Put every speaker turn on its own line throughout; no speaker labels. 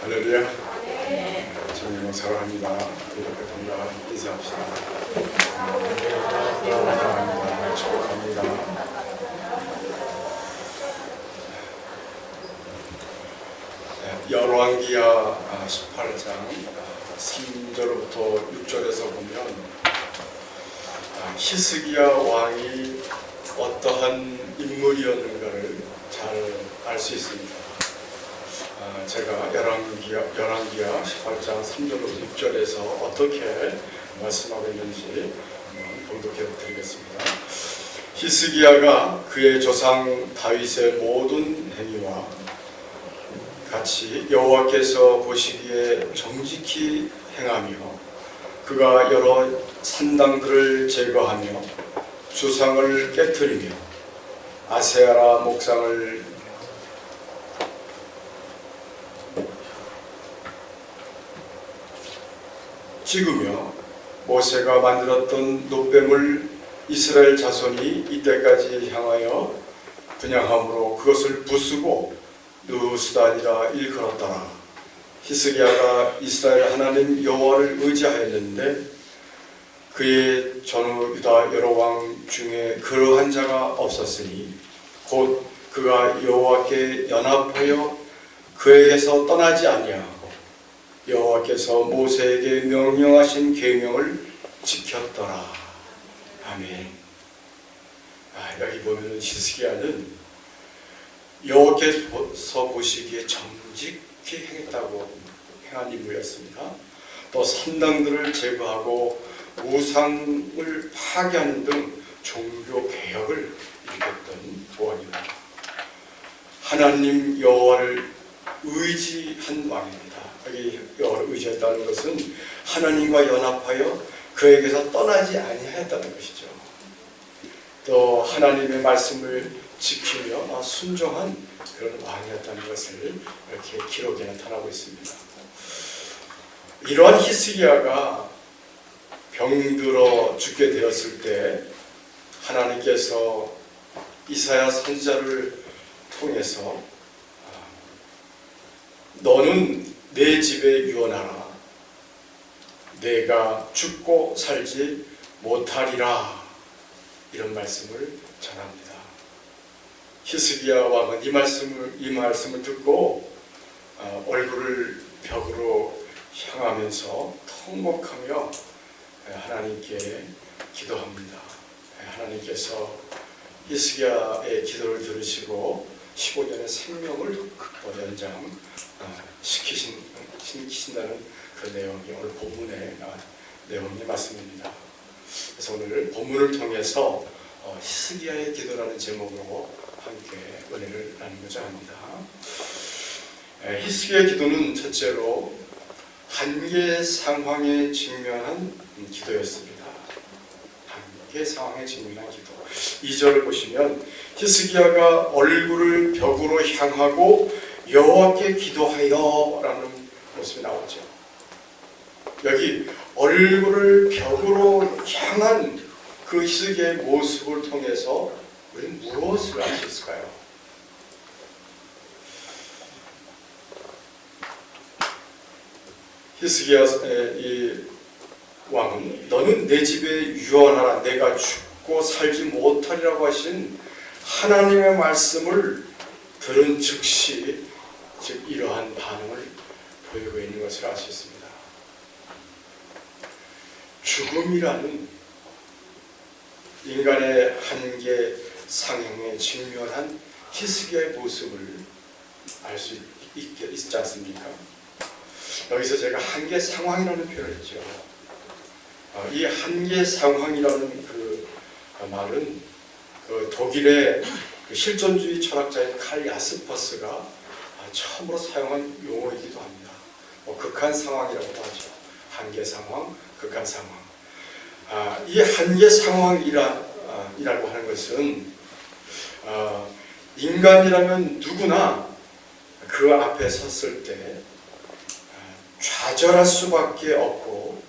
할렐루야. 주님을 사랑합니다. 이렇게 건강 인사합시다. 사랑합니다. 축복합니다. 열왕기하 18장 3절부터 6절에서 보면 히스기야 왕이 어떠한 인물이었는가를 잘 알 수 있습니다. 제가 열왕기하 18장 3절부터 6절에서 어떻게 말씀하고 있는지 한번 봉독해 드리겠습니다. 히스기야가 그의 조상 다윗의 모든 행위와 같이 여호와께서 보시기에 정직히 행하며 그가 여러 산당들을 제거하며 주상을 깨뜨리며 아세아라 목상을 찍으며 모세가 만들었던 놋뱀을 이스라엘 자손이 이때까지 향하여 분향함으로 그것을 부수고 누수다니라 일컬었더라. 히스기야가 이스라엘 하나님 여호와를 의지하였는데 그의 전후 유다 여러 왕 중에 그러한 자가 없었으니 곧 그가 여호와께 연합하여 그에게서 떠나지 아니하고 여호와께서 모세에게 명령하신 계명을 지켰더라. 아멘. 여기 보면 히스기야는 여호와께서 보시기에 정직히 행한 인물이었습니다. 또 산당들을 제거하고 우상을 파괴하는 등 종교 개혁을 일으켰던 왕입니다. 하나님 여호와를 의지한 왕입니다. 여기 여호와를 의지했다는 것은 하나님과 연합하여 그에게서 떠나지 아니하였다는 것이죠. 또 하나님의 말씀을 지키며 순종한 그런 왕이었다는 것을 이렇게 기록에 나타나고 있습니다. 이러한 히스기야가 병들어 죽게 되었을 때 하나님께서 이사야 선지자를 통해서 너는 내 집에 유언하라. 내가 죽고 살지 못하리라. 이런 말씀을 전합니다. 히스기야 왕은 이 말씀을 듣고 얼굴을 벽으로 향하면서 통곡하며 하나님께 기도합니다. 하나님께서 히스기야의 기도를 들으시고 15년의 생명을 연장시키신다는 그 내용이 오늘 본문의 내용이 말씀입니다. 그래서 오늘 본문을 통해서 히스기야의 기도라는 제목으로 함께 은혜를 나누고자 합니다. 히스기야의 기도는 첫째로 한계 상황에 직면한 기도였습니다. 한계 상황에 직면한 기도. 2절을 보시면 히스기야가 얼굴을 벽으로 향하고 여호와께 기도하여 라는 모습이 나오죠. 여기 얼굴을 벽으로 향한 그 히스기야의 모습을 통해서 우리는 무엇을 알 수 있을까요? 히스기야의 이 왕은 너는 내 집에 유언하라. 내가 죽고 살지 못하리라고 하신 하나님의 말씀을 들은 즉시 즉 이러한 반응을 보이고 있는 것을 알 수 있습니다. 죽음이라는 인간의 한계 상행에 직면한 히스기야의 모습을 알 수 있지 않습니까? 여기서 제가 한계 상황이라는 표현을 했죠. 이 한계 상황이라는 그 말은 그 독일의 그 실존주의 철학자인 칼 야스퍼스가 처음으로 사용한 용어이기도 합니다. 극한 상황이라고도 하죠. 한계 상황, 극한 상황. 이 한계 상황이라고 하는 것은 인간이라면 누구나 그 앞에 섰을 때 좌절할 수밖에 없고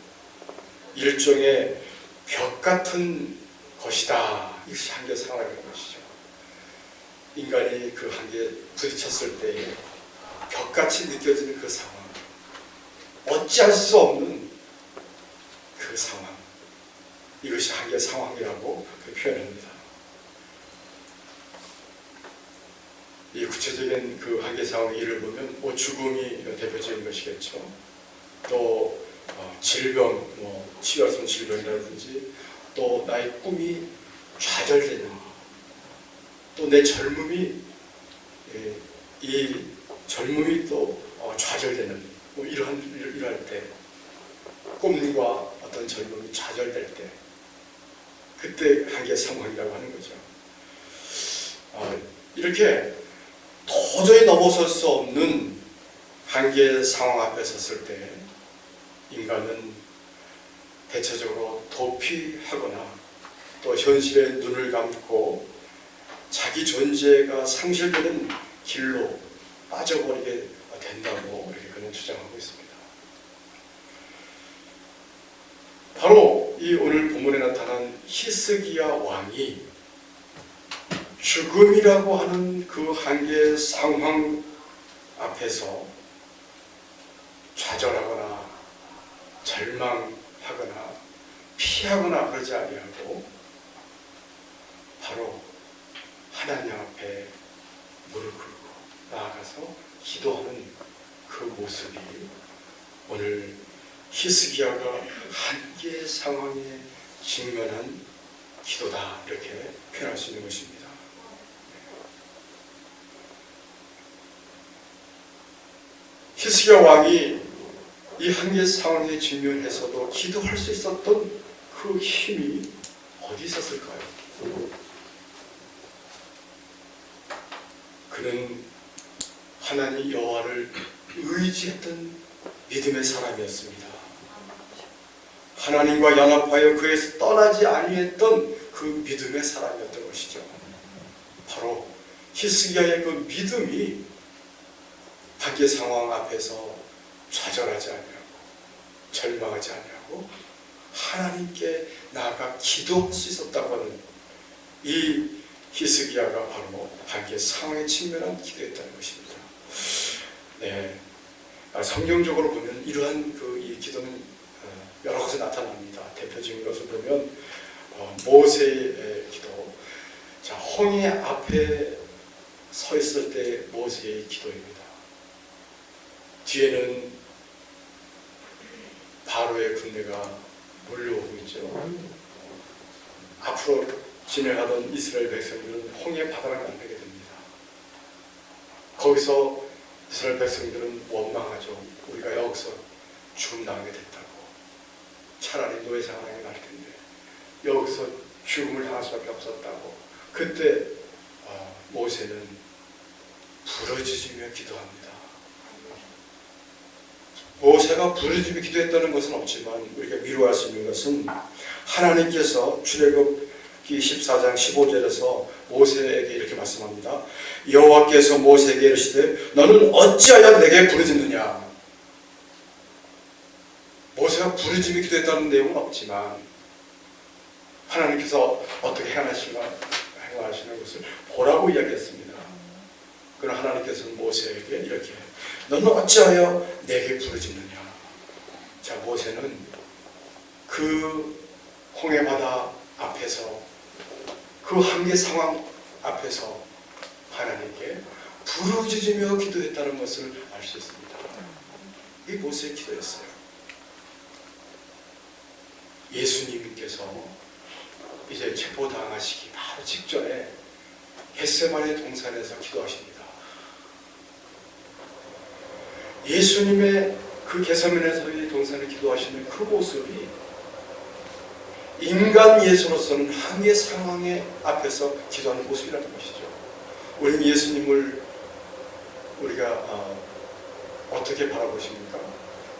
일종의 벽 같은 것이다. 이것이 한계 상황이라는 것이죠. 인간이 그 한계에 부딪혔을 때에 벽같이 느껴지는 그 상황. 어찌할 수 없는 그 상황, 이것이 한계 상황이라고 표현합니다. 이 구체적인 그 한계 상황의 예를 보면 죽음이 대표적인 것이겠죠. 또 질병, 치유할 수 없는 질병이라든지, 또 나의 꿈이 좌절되는, 또 내 젊음이 이 젊음이 또 좌절되는, 이러할 때, 꿈과 어떤 젊음이 좌절될 때, 그때 한계 상황이라고 하는 거죠. 이렇게 도저히 넘어설 수 없는 한계 상황 앞에 섰을 때 인간은 대체적으로 도피하거나 또 현실에 눈을 감고 자기 존재가 상실되는 길로 빠져버리게 된다고 이렇게 그는 주장하고 있습니다. 바로 이 오늘 본문에 나타난 히스기야 왕이 죽음이라고 하는 그 한계 상황 앞에서 좌절하거나 절망하거나 피하거나 그러지 아니하고 바로 하나님 앞에 무릎 꿇고 나아가서 기도하는 그 모습이 오늘 히스기야가 한계 상황에 직면한 기도다, 이렇게 표현할 수 있는 것입니다. 히스기야 왕이 이 한계 상황에 직면해서도 기도할 수 있었던 그 힘이 어디 있었을까요? 그는 하나님 여호와를 의지했던 믿음의 사람이었습니다. 하나님과 연합하여 그에서 떠나지 아니했던 그 믿음의 사람이었던 것이죠. 바로 히스기야의 그 믿음이 한계 상황 앞에서 좌절하지 아니하고 절망하지 아니하고 하나님께 나아가 기도할 수 있었다고 하는 이 히스기야가 바로 한계 상황에 직면한 기도했다는 것입니다. 네, 성경적으로 보면 이러한 이 기도는 여러 곳에 나타납니다. 대표적인 것을 보면 모세의 기도, 자, 홍해 앞에 서 있을 때 모세의 기도입니다. 뒤에는 바로의 군대가 몰려오고 있죠. 앞으로 진행하던 이스라엘 백성들은 홍해 바다를 만나게 됩니다. 거기서 이스라엘 백성들은 원망하죠. 우리가 여기서 죽음당하게 됐다고. 차라리 노예상하게 날 텐데 여기서 죽음을 당할 수밖에 없었다고. 그때 모세는 부르짖으며 기도합니다. 모세가 부르짖으며 기도했다는 것은 없지만 우리가 미루할 수 있는 것은 하나님께서 출애굽기 14장 15절에서 모세에게 이렇게 말씀합니다. 여호와께서 모세에게 이르시되 너는 어찌하여 내게 부르짖느냐. 모세가 부르짖으며 기도했다는 내용은 없지만 하나님께서 어떻게 행하시는 것을 보라고 이야기했습니다. 그러나 하나님께서는 모세에게 이렇게 너는 어찌하여 내게 부르짖느냐. 자, 모세는 그 홍해바다 앞에서 그 한계 상황 앞에서 하나님께 부르짖으며 기도했다는 것을 알 수 있습니다. 이게 모세의 기도였어요. 예수님께서 이제 체포당하시기 바로 직전에 겟세마네 동산에서 기도하십니다. 예수님의 그 겟세마네 동산에 기도하시는 그 모습이 인간 예수로서는 한계 상황의 앞에서 기도하는 모습이라는 것이죠. 우리는 예수님을 우리가 어떻게 바라보십니까?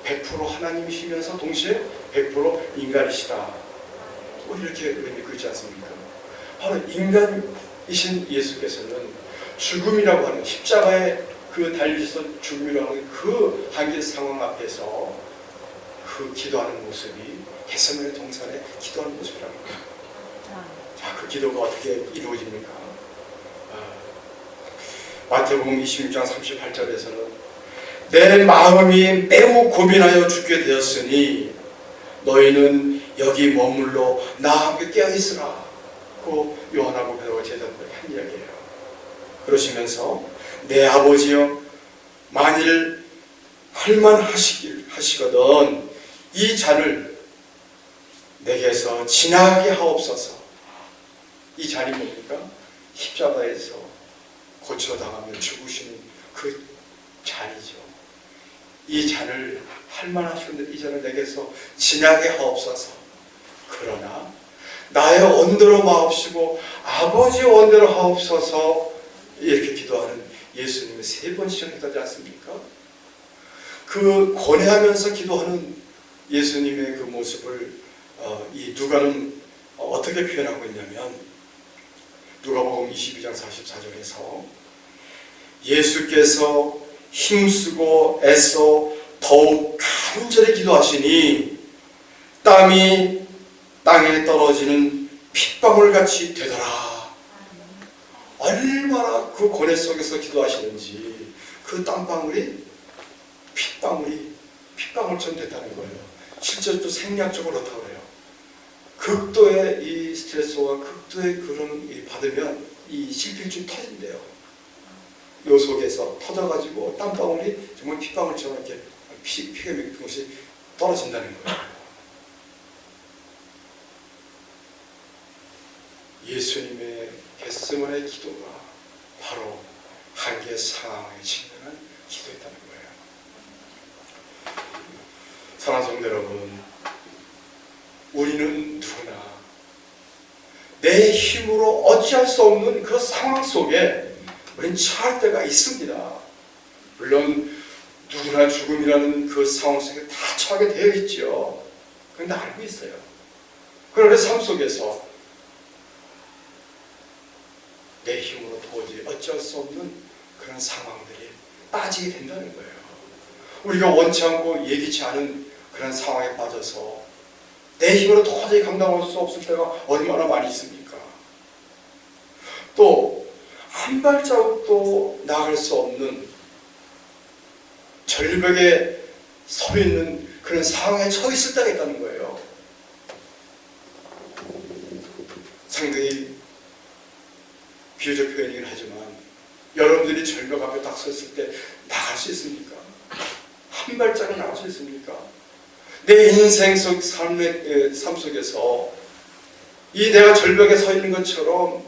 100% 하나님이시면서 동시에 100% 인간이시다. 우리 이렇게 믿고 있지 않습니까? 바로 인간이신 예수께서는 죽음이라고 하는 십자가에 그 달리셔서 죽음이라고 하는 그 한계 상황 앞에서 그 기도하는 모습이 겟세마네 동산에 기도하는 모습이라는 거예요. 자, 그 기도가 어떻게 이루어집니까? 마태복음 26장 38절에서는 내 마음이 매우 고민하여 죽게 되었으니 너희는 여기 머물러 나와 함께 깨어있으라. 그 요한하고 베드로가 제자들에게 한 이야기예요. 그러시면서 내 아버지여 만일 할만하시거든 이 잔을 내게서 지나게 하옵소서. 이 잔이 뭡니까? 십자가에서 고쳐당하며 죽으시는 그 잔이죠. 이 잔을 할만하시는데 이 잔을 내게서 지나게 하옵소서. 그러나 나의 원대로 마옵시고 아버지의 원대로 하옵소서. 이렇게 기도하는 예수님의 3번 시작했지 않습니까? 그 권해하면서 기도하는 예수님의 그 모습을 이 누가는 어떻게 표현하고 있냐면 누가복음 22장 44절에서 예수께서 힘쓰고 애써 더욱 간절히 기도하시니 땀이 땅에 떨어지는 핏방울같이 되더라. 얼마나 그 고뇌 속에서 기도하시는지 그 땀방울이 핏방울처럼 됐다는 거예요. 실제로 또 생리학적으로 그렇다고 그래요. 극도의 이 스트레스와 극도의 그런 받으면 이 실핏줄이 터진대요. 요 속에서 터져가지고 땀방울이 정말 핏방울처럼 이렇게 피가 몇 곳이 떨어진다는 거예요. 예수님의 겟세마네 기도가 바로 한계 상황에 직면한 기도였다는 거예요. 사랑하는 성도 여러분, 우리는 누구나 내 힘으로 어찌할 수 없는 그 상황 속에 우리는 처할 때가 있습니다. 물론 누구나 죽음이라는 그 상황 속에 다 처하게 되어 있죠. 그런데 알고 있어요. 그런데 삶 속에서 내 힘으로 도저히 어찌할 수 없는 그런 상황들이 빠지게 된다는 거예요. 우리가 원치 않고 예기치 않은 그런 상황에 빠져서 내 힘으로 도저히 감당할 수 없을 때가 얼마나 많이 있습니까? 또 한 발자국도 나갈 수 없는 절벽에 서 있는 그런 상황에 처해 있을 때가 있다는 거예요. 상당히 비유적 표현이긴 하지만 여러분들이 절벽 앞에 딱 섰을 때 나갈 수 있습니까? 한 발자국 나갈 수 있습니까? 내 인생 속 삶 속에서 이 내가 절벽에 서 있는 것처럼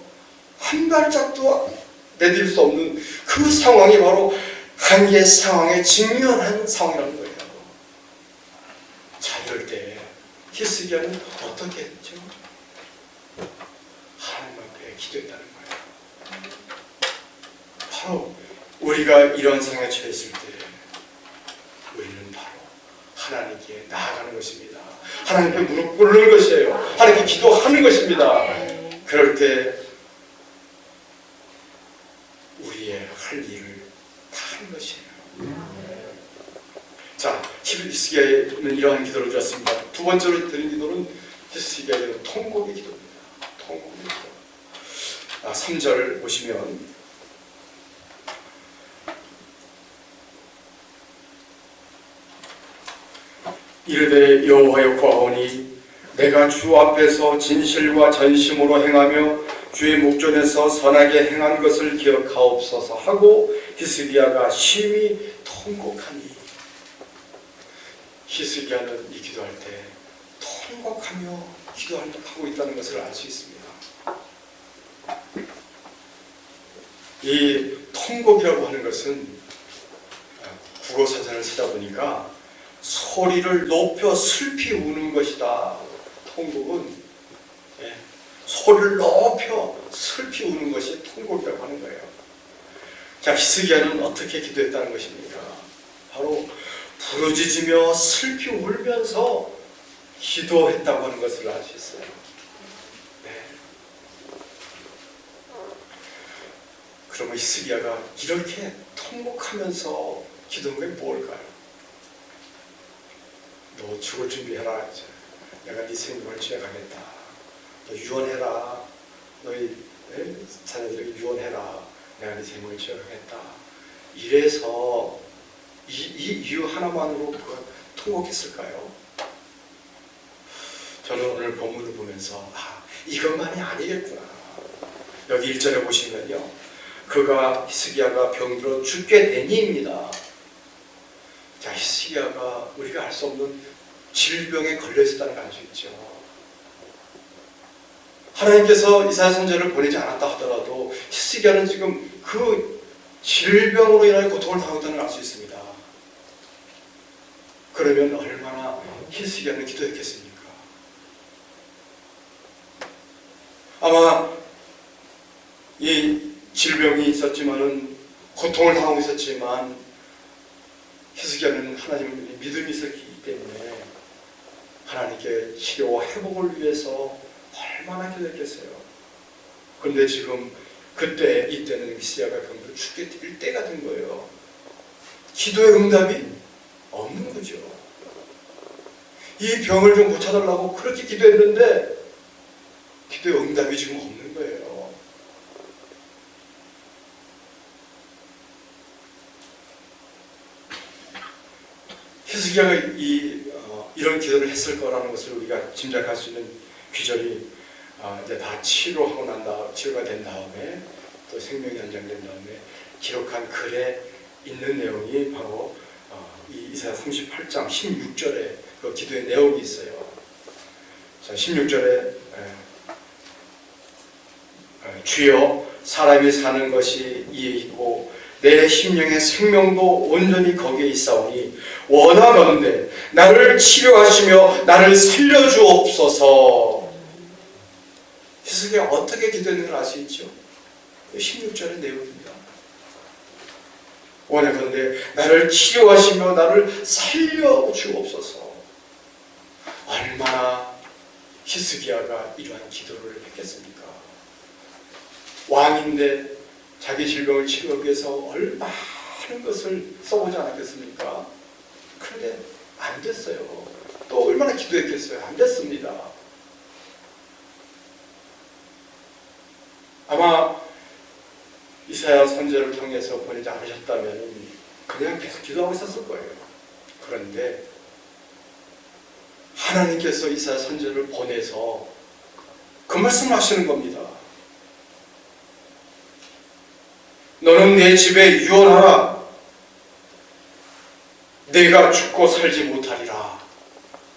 한 발짝도 내딜 수 없는 그 상황이 바로 한계 상황에 직면한 상황이라는 거예요. 자, 이럴 때 히스기야는 어떻게 했죠? 하나님 앞에 기도했다는 거예요. 바로 우리가 이런 상황에 처했을 때 우리는 바로 하나님께 나아가는 것입니다. 하나님께 무릎 꿇는 것이에요. 하나님께 기도하는 것입니다. 그럴 때 우리의 할 일을 다 하는 것이에요. 자, 히스기야는 이러한 기도를 드렸습니다. 두 번째로 드린 기도는 히스기야의 통곡의 기도입니다. 통곡의 기도. 3절 보시면 이르되 여호와여 구하오니 내가 주 앞에서 진실과 전심으로 행하며 주의 목전에서 선하게 행한 것을 기억하옵소서 하고 히스기야가 심히 통곡하니. 히스기야는 이 기도할 때 통곡하며 기도하고 있다는 것을 알 수 있습니다. 이 통곡이라고 하는 것은 국어사전을 찾아보니까 소리를 높여 슬피 우는 것이다. 통곡은 소리를 높여 슬피 우는 것이 통곡이라고 하는 거예요. 자, 히스기야는 어떻게 기도했다는 것입니까? 바로 부르짖으며 슬피 울면서 기도했다고 하는 것을 알 수 있어요. 네. 그러면 히스기야가 이렇게 통곡하면서 기도한 게 뭘까요? 너 죽을 준비해라. 이제. 내가 네 생명을 취해가겠다. 너 유언해라. 너희 자녀들에게 유언해라. 내가 네 생명을 취해가겠다. 이래서 이 이유 하나만으로 통곡했을까요? 저는 오늘 본문을 보면서 이것만이 아니겠구나. 여기 1절에 보시면요, 그가 히스기야가 병들어 죽게 되니입니다. 자, 히스기야가 우리가 알 수 없는 질병에 걸려 있었다는 걸 알 수 있죠. 하나님께서 이사야 선지자를 보내지 않았다 하더라도 히스기야는 지금 그 질병으로 인하여 고통을 당했다는 걸 알 수 있습니다. 그러면 얼마나 히스기야는 기도했겠습니까? 아마 이 질병이 있었지만은, 고통을 당하고 있었지만, 히스기야는 하나님을 믿음이 있었기 때문에 하나님께 치료와 회복을 위해서 얼마나 기도했겠어요. 그런데 지금 이때는 히스기야가 병들어 죽게 될 때가 된 거예요. 기도의 응답이 없는 거죠. 이 병을 좀 고쳐달라고 그렇게 기도했는데 기도의 응답이 지금 없는 거예요. 히스기야가 이런 기도를 했을 거라는 것을 우리가 짐작할 수 있는 귀절이 이제 다 치료가 된 다음에, 또 생명이 연장된 다음에 기록한 글에 있는 내용이 바로 이 이사야 38장 16절에 그 기도의 내용이 있어요. 자, 16절에 주여, 사람이 사는 것이 이에 있고 내 심령의 생명도 온전히 거기에 있사오니 원하건대 나를 치료하시며 나를 살려주옵소서. 히스기야 어떻게 기도했는지 알 수 있죠? 16절의 내용입니다. 원하건대 나를 치료하시며 나를 살려주옵소서. 얼마나 히스기야가 이러한 기도를 했겠습니까? 왕인데 자기 질병을 치료하기 위해서 얼마나 많은 것을 써보지 않았겠습니까? 그런데 안 됐어요. 또 얼마나 기도했겠어요? 안 됐습니다. 아마 이사야 선지자를 통해서 보내지 않으셨다면 그냥 계속 기도하고 있었을 거예요. 그런데 하나님께서 이사야 선지자를 보내서 그 말씀을 하시는 겁니다. 너는 내 집에 유언하라. 내가 죽고 살지 못하리라.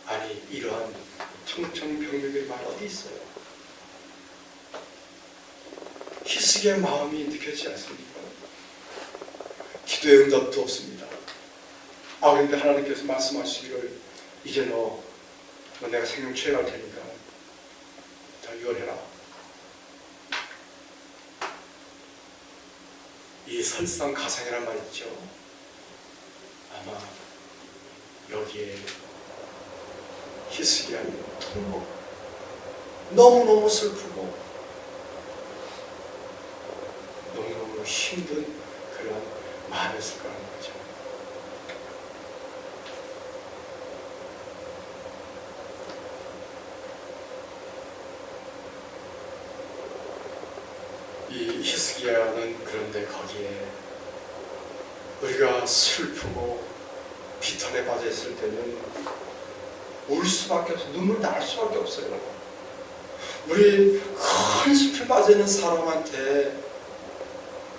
아니, 이러한 청청병력의 말 어디 있어요? 히스기야의 마음이 느껴지지 않습니까? 기도의 응답도 없습니다. 그런데 하나님께서 말씀하시기를, 이제 너 내가 생명 취해갈 테니까 다 유언해라. 이 설상가상이란 말 있죠. 아마 여기에 히스기야의 통곡, 너무너무 슬프고 너무너무 힘든 그런 마음이었을 거라는 거죠. 이 히스기야는 그런데 거기에 우리가 슬프고 비탄에 빠져 있을 때는 울 수밖에 없어요. 눈물 날 수밖에 없어요. 우리 큰 숲에 빠져 있는 사람한테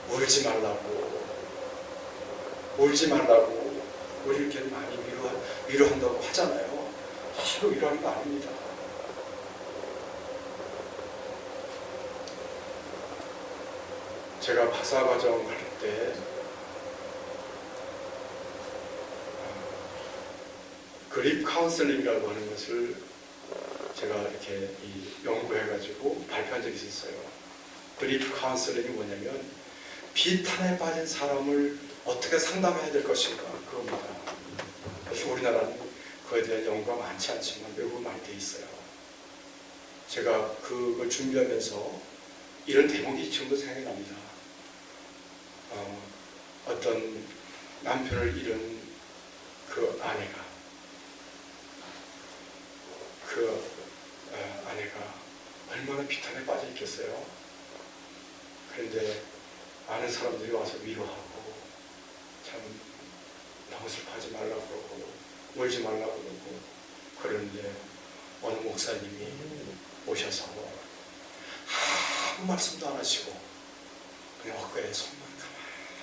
울지 말라고 우리 이렇게 많이 위로한다고 하잖아요. 사실 위로하는 거 아닙니다. 제가 박사과정 할 때 그립 카운슬링이라고 하는 것을 제가 이렇게 연구해가지고 발표한 적이 있었어요. 그립 카운슬링이 뭐냐면 비탄에 빠진 사람을 어떻게 상담해야 될 것인가, 그겁니다. 그래서 우리나라는 그에 대한 연구가 많지 않지만 외국은 많이 돼 있어요. 제가 그걸 준비하면서 이런 대목이 지금도 생각이 납니다. 어떤 남편을 잃은 그 아내가 얼마나 비탄에 빠져 있겠어요. 그런데 많은 사람들이 와서 위로하고 참 너무 슬퍼하지 말라고 그러고 울지 말라고 그러고 그러는데 어느 목사님이 오셔서 아무 말씀도 안 하시고 그냥 어깨에 손만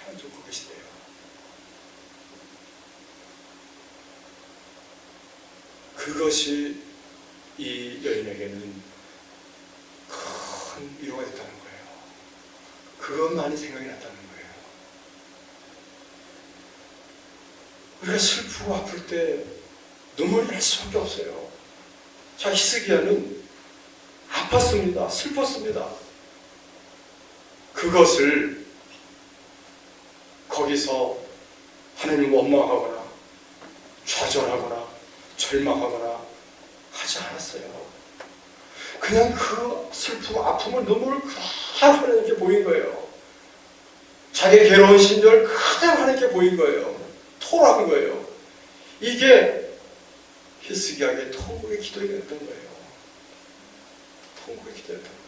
가만히 놓고 계시대요. 그것이 이 여인에게는 큰 위로가 됐다는 거예요. 그것만이 생각이 났다는 거예요. 우리가 슬프고 아플 때 눈물이 날 수밖에 없어요. 자, 히스기야는 아팠습니다. 슬펐습니다. 그것을 거기서 하나님 원망하거나 좌절하거나 절망하거나 하지 않았어요. 그냥 그 슬프고 아픔을 눈물을 그대로 하나님께 보인 거예요. 자기의 괴로운 심정을 그대로 하나님께 보인 거예요. 토로한 거예요. 이게 히스기야의 통곡의 기도였던 거예요. 통곡의 기도였던 거예요.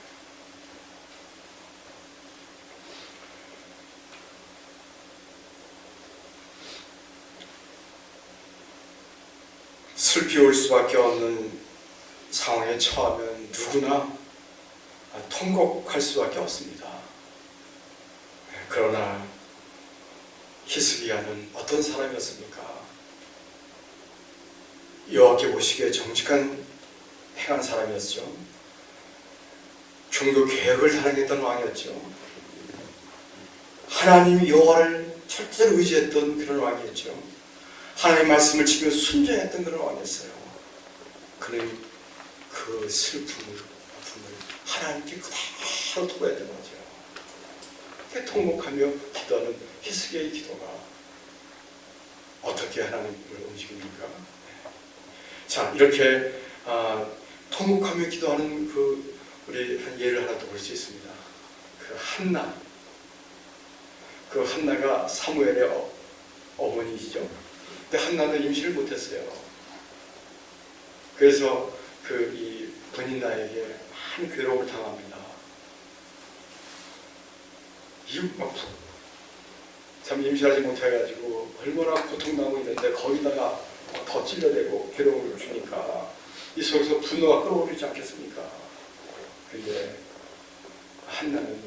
슬피 올 수밖에 없는 상황에 처하면 누구나 통곡할 수밖에 없습니다. 그러나 히스기야는 어떤 사람이었습니까? 여호와께 보시기에 정직한 행한 사람이었죠. 종교 계획을 사랑했던 왕이었죠. 하나님 여호와를 절대로 의지했던 그런 왕이었죠. 하나님의 말씀을 지키며 순종했던 그런 왕이었어요. 그는 그 슬픔을, 아픔을 하나님께 그대로 토로했던 거죠. 이렇게 통곡하며 기도하는 히스기야의 기도가 어떻게 하나님을 움직입니까? 자, 이렇게 통곡하며 기도하는 우리 한 예를 하나 더 볼 수 있습니다. 그 한나가 사무엘의 어머니이죠. 근데 한나는 임신을 못했어요. 그래서 이 분인나에게 많은 괴로움을 당합니다. 참 임신하지 못해가지고 얼마나 고통당하고 있는데 거기다가 더 찔러대고 괴로움을 주니까 이 속에서 분노가 끓어오르지 않겠습니까? 근데 한나는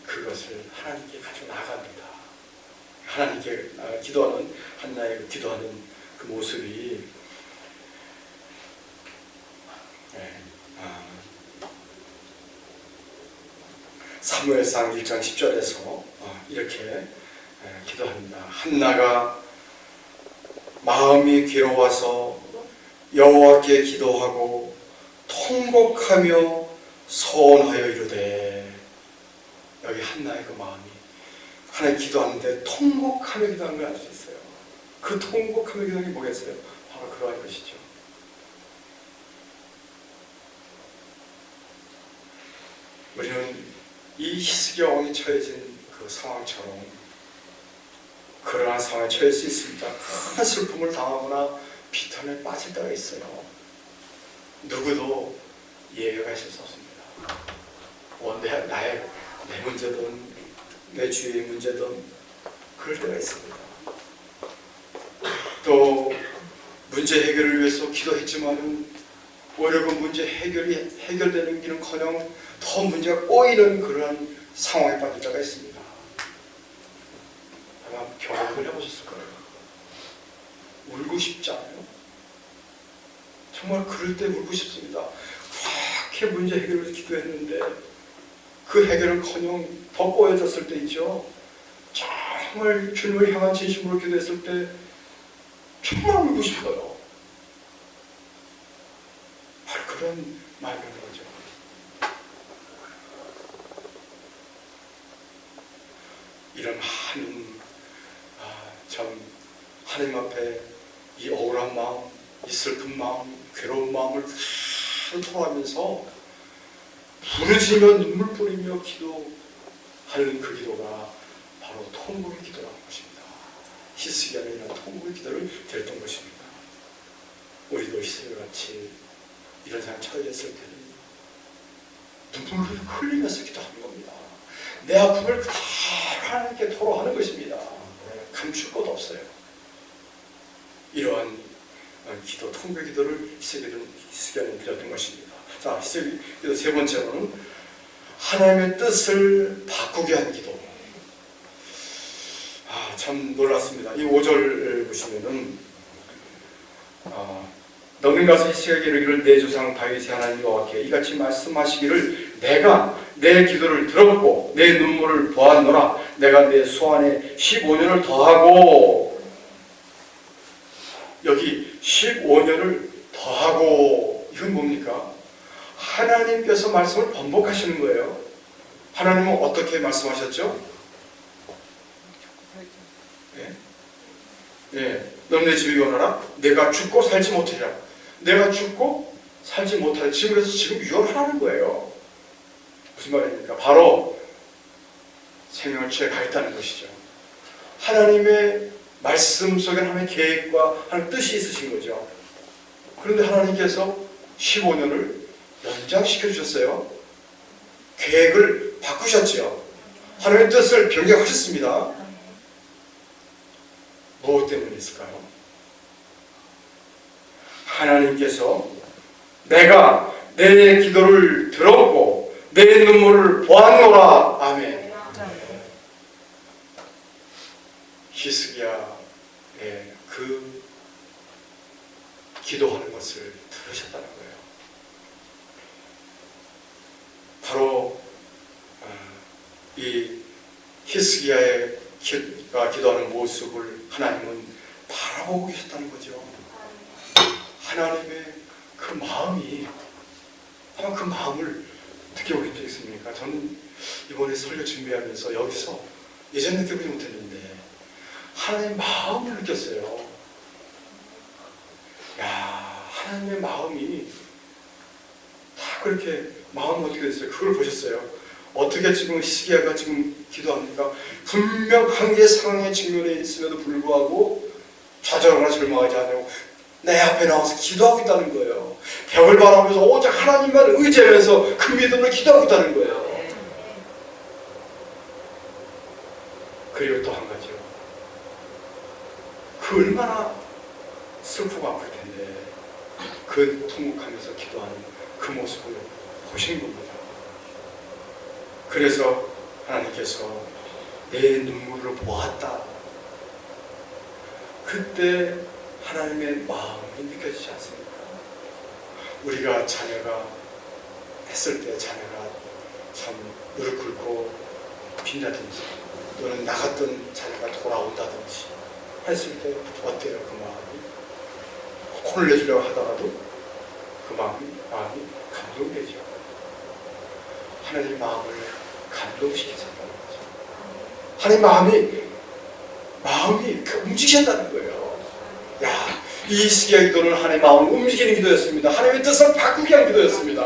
그것을 하나님께 가지고 나갑니다. 하나님께 기도하는 한나의 기도하는 그 모습이 사무엘상 1장 10절에서 이렇게 기도합니다. 한나가 마음이 괴로워서 여호와께 기도하고 통곡하며 소원하여 이르되, 여기 한나의 그 마음이 하나님 기도하는데 통곡하며 기도하는 걸 알 수 있어요. 그 통곡하며 기도하는 게 뭐겠어요? 바로 그러한 것이죠. 우리는 이 히스기야 왕이 처해진 그 상황처럼 그러한 상황에 처할 수 있습니다. 큰 슬픔을 당하거나 비탄에 빠질 때가 있어요. 누구도 예외가 있을 수 없습니다. 내 문제든 내 주위의 문제든 그럴 때가 있습니다. 또 문제 해결을 위해서 기도했지만은 오히려 그 문제 해결되는 길은커녕 더 문제가 꼬이는 그러한 상황에 빠질 때가 있습니다. 아마 경험을 해보셨을 거예요. 울고 싶지 않아요? 정말 그럴 때 울고 싶습니다. 그렇게 문제 해결을 위해서 기도했는데 그 해결은커녕 더 꼬여졌을 때 있죠. 정말 주님을 향한 진심으로 기도했을 때 정말 울고 싶어요. 바로 그런 마음인 거죠. 이런 많은 참 하나님 앞에 이 억울한 마음, 이 슬픈 마음, 괴로운 마음을 다 토하면서 부르짖으며 눈물 뿌리며 기도하는 그 기도가 바로 통곡의 기도라는 것입니다. 히스기야는 이런 통곡의 기도를 드렸던 것입니다. 우리도 히스기야같이 이런 상황에 처해졌을 때는 눈물을 흘리면서 기도하는 겁니다. 내 아픔을 그대로 하나님께 토로하는 것입니다. 감출 것 없어요. 기도, 통배 기도를 히스기야는 드렸던 것입니다. 자, 히스기 기도 세 번째로는 하나님의 뜻을 바꾸게 한 기도. 참 놀랐습니다. 이 5절 보시면은 너는 가서 히스기야에게 이르기를 내 조상 다윗의 하나님 여호와께 이같이 말씀하시기를 내가 내 기도를 들었고 내 눈물을 보았노라. 내가 내 수완에 15년을 더하고, 여기 15년을 더하고, 이건 뭡니까? 하나님께서 말씀을 번복하시는 거예요. 하나님은 어떻게 말씀하셨죠? 너는 내 집에 유언하라. 내가 죽고 살지 못하리라. 내가 죽고 살지 못하리라. 지금 유언하라는 거예요. 무슨 말입니까? 바로 생명을 취해 가겠다는 것이죠. 하나님의 말씀 속에 하나님의 계획과 하나님의 뜻이 있으신 거죠. 그런데 하나님께서 15년을 연장시켜 주셨어요. 계획을 바꾸셨죠. 하나님의 뜻을 변경하셨습니다. 무엇 때문에 있을까요? 하나님께서 내가 내 기도를 들었고 내 눈물을 보았노라. 아멘. 히스기야의 그 기도하는 것을 들으셨다는 거예요. 바로 이 히스기야의 기도하는 모습을 하나님은 바라보고 계셨다는 거죠. 하나님의 그 마음이, 아마 그 마음을 느껴보신 적 있습니까? 저는 이번에 설교 준비하면서 여기서 예전 느껴보지 못했는데 하나님의 마음을 느꼈어요. 야, 하나님의 마음이 다 그렇게 마음이 어떻게 됐어요? 그걸 보셨어요? 어떻게 지금 히스기야가 지금 기도합니까? 분명 한계 상황에 직면해 있음에도 불구하고 좌절하거나 절망하지 않고 내 앞에 나와서 기도하고 있다는 거예요. 벽을 바라보면서 오직 하나님만 의지하면서 그 믿음을 기도하고 있다는 거예요. 그리고 또 한 가지요. 그 얼마나 슬프고 아플 텐데 그 통곡하면서 기도하는 그 모습을 보신 겁니다. 그래서 하나님께서 내 눈물을 보았다. 그때 하나님의 마음이 느껴지지 않습니까? 우리가 자녀가 했을 때 자녀가 참 무릎 꿇고 빈다든지 또는 나갔던 자녀가 돌아온다든지 했을 때 어때요? 그 마음이? 혼내주려고 하다가도 그 마음이 감동되죠. 하나님의 마음을 감동시키셨다는 거죠. 하나님의 마음이 움직이셨다는 거예요. 야, 이 히스기야 기도는 하나님의 마음을 움직이는 기도였습니다. 하나님의 뜻을 바꾸게 한 기도였습니다.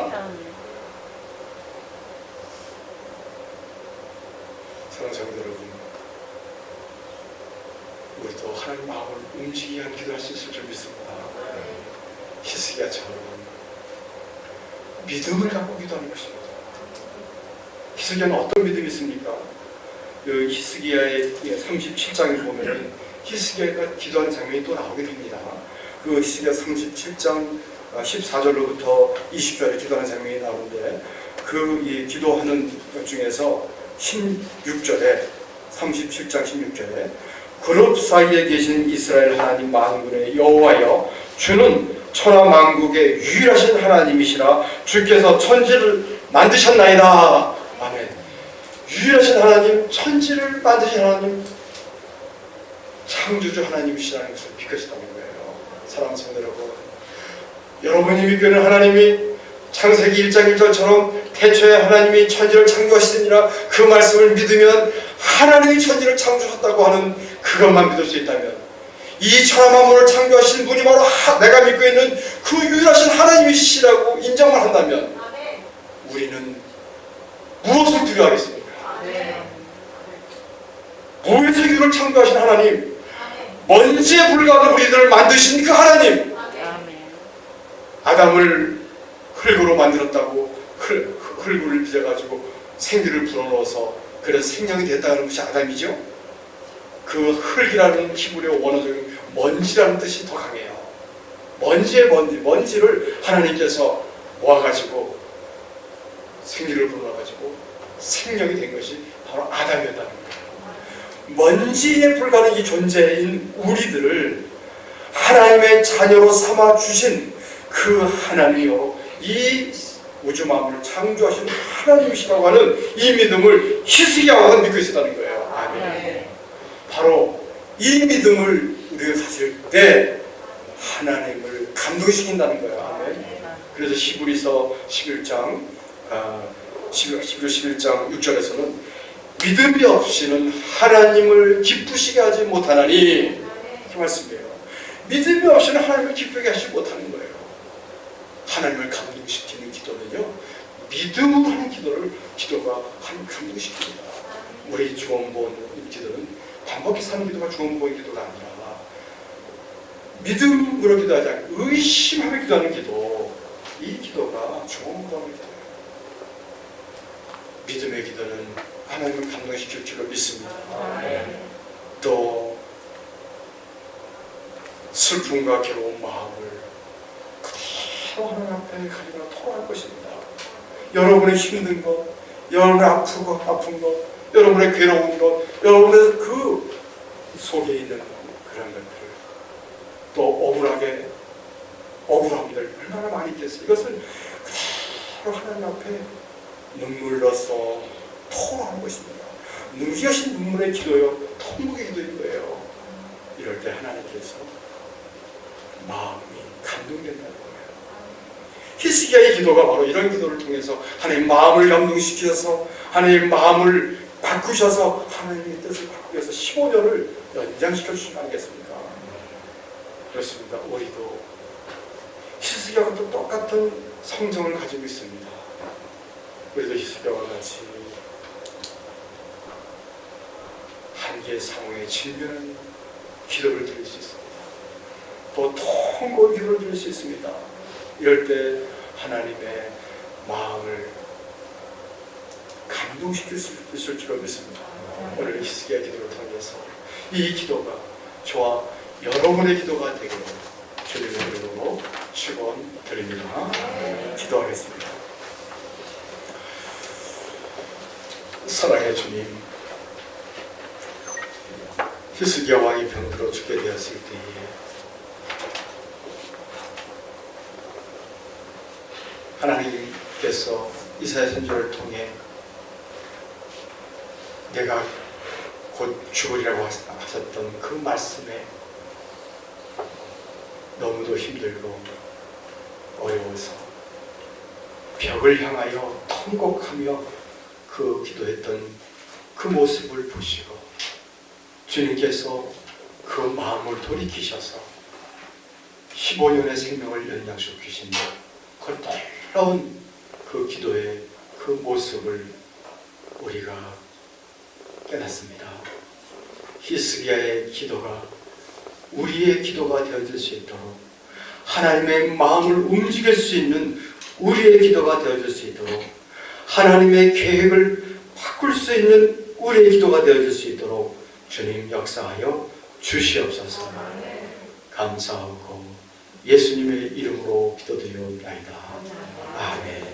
사랑하는 성도 여러분, 우리도 하나님의 마음을 움직이게 한 기도할 수 있을 줄 믿습니다. 히스기야처럼 믿음을 갖고 기도하는 것입니다. 히스기야는 어떤 믿음이 있습니까? 그 히스기야의 37장에 보면 히스기야가 기도하는 장면이 또 나오게 됩니다. 그 히스기야 37장 14절로부터 20절에 기도하는 장면이 나오는데 그 이 기도하는 것 중에서 16절에 37장 16절에 그룹 사이에 계신 이스라엘 하나님 만군의 여호와여 주는 천하 만국의 유일하신 하나님이시라. 주께서 천지를 만드셨나이다. 아멘. 유일하신 하나님, 천지를 만드신 하나님, 창조주 하나님이시라는 것을 비켜주셨다는 거예요. 사랑하는 성도 여러분, 여러분이 믿고 있는 하나님이 창세기 1장 1절처럼 태초에 하나님이 천지를 창조하시느니라 그 말씀을 믿으면 하나님이 천지를 창조하셨다고 하는 그것만 믿을 수 있다면, 이 천하 만물을 창조하신 분이 바로 내가 믿고 있는 그 유일하신 하나님이시라고 인정만 한다면 우리는 무엇을 두려워하겠습니까? 무에서 유를 창조하신 하나님, 먼지에 불과한 우리들을 만드신 그 하나님, 아담을 흙으로 만들었다고 흙을 빚어가지고 생기를 불어넣어서 그래서 생명이 됐다는 것이 아담이죠. 그 흙이라는 히브리어 원어적인 먼지라는 뜻이 더 강해요. 먼지를 하나님께서 모아가지고 생기를 불어가지고 생명이 된 것이 바로 아담이었다는 거예요. 먼지에 불과한 이 존재인 우리들을 하나님의 자녀로 삼아 주신 그 하나님이요, 이 우주 만물을 창조하신 하나님이시라고 하는 이 믿음을 히스기야가 믿고 있었다는 거예요. 아멘. 바로 이 믿음을 우리가 가질 때 하나님을 감동시킨다는 거예요. 아멘. 그래서 히브리서 11장 6절에서는 믿음이 없이는 하나님을 기쁘시게 하지 못하나니, 그 말씀이에요. 믿음이 없이는 하나님을 기쁘게 하지 못하는 거예요. 하나님을 감동시키는 기도는요, 믿음으로 하는 기도가 하나님을 감동시킵니다. 우리 주원본 기도는 반복해서 사는 기도가 주원본 기도가 아니라 믿음으로 기도하지 않고 의심하며 기도하는 기도, 이 기도가 주원본의 기도예요. 믿음의 기도는 하나님을 감동시킬 줄로 믿습니다. 또 슬픔과 괴로운 마음을 그대로 하나님 앞에 가리며 토로할 것입니다. 여러분의 힘든 것, 여러분의 아픈 것, 여러분의 괴로운 것, 여러분의 그 속에 있는 그런 것들을, 또 억울함들 얼마나 많이 있겠어요. 이것을 그대로 하나님 앞에 눈물로써 토로하는 것입니다. 무지하신 눈물의 기도요, 통곡의 기도인 거예요. 이럴 때 하나님께서 마음이 감동된다는 거예요. 히스기야의 기도가 바로 이런 기도를 통해서 하나님 마음을 감동시켜서 하나님 마음을 바꾸셔서 하나님의 뜻을 바꾸기 위해서 15년을 연장시켜 주신 거 아니겠습니까? 그렇습니다. 우리도 히스기야와 또 똑같은 성정을 가지고 있습니다. 우리도 히스기야와 같이 한계 상황에 질면한 기도를 드릴 수 있습니다. 또 통곡의 기도를 드릴 수 있습니다. 이럴 때 하나님의 마음을 감동시킬 수 있을 줄 믿습니다. 오늘 히스기야 기도를 통해서 이 기도가 저와 여러분의 기도가 되기를 주님의 이름으로 축원드립니다. 기도하겠습니다. 사랑의 주님, 히스기야 왕이 병들어 죽게 되었을 때에 하나님께서 이사야 선지자를 통해 내가 곧 죽으리라고 하셨던 그 말씀에 너무도 힘들고 어려워서 벽을 향하여 통곡하며 그 기도했던 그 모습을 보시고 주님께서 그 마음을 돌이키셔서 15년의 생명을 연장시키신 그 놀라운 그 기도의 그 모습을 우리가 깨닫습니다. 히스기야의 기도가 우리의 기도가 되어질 수 있도록, 하나님의 마음을 움직일 수 있는 우리의 기도가 되어질 수 있도록, 하나님의 계획을 바꿀 수 있는 우리의 기도가 되어질 수 있도록 주님 역사하여 주시옵소서. 감사하고 예수님의 이름으로 기도드리옵나이다. 아멘.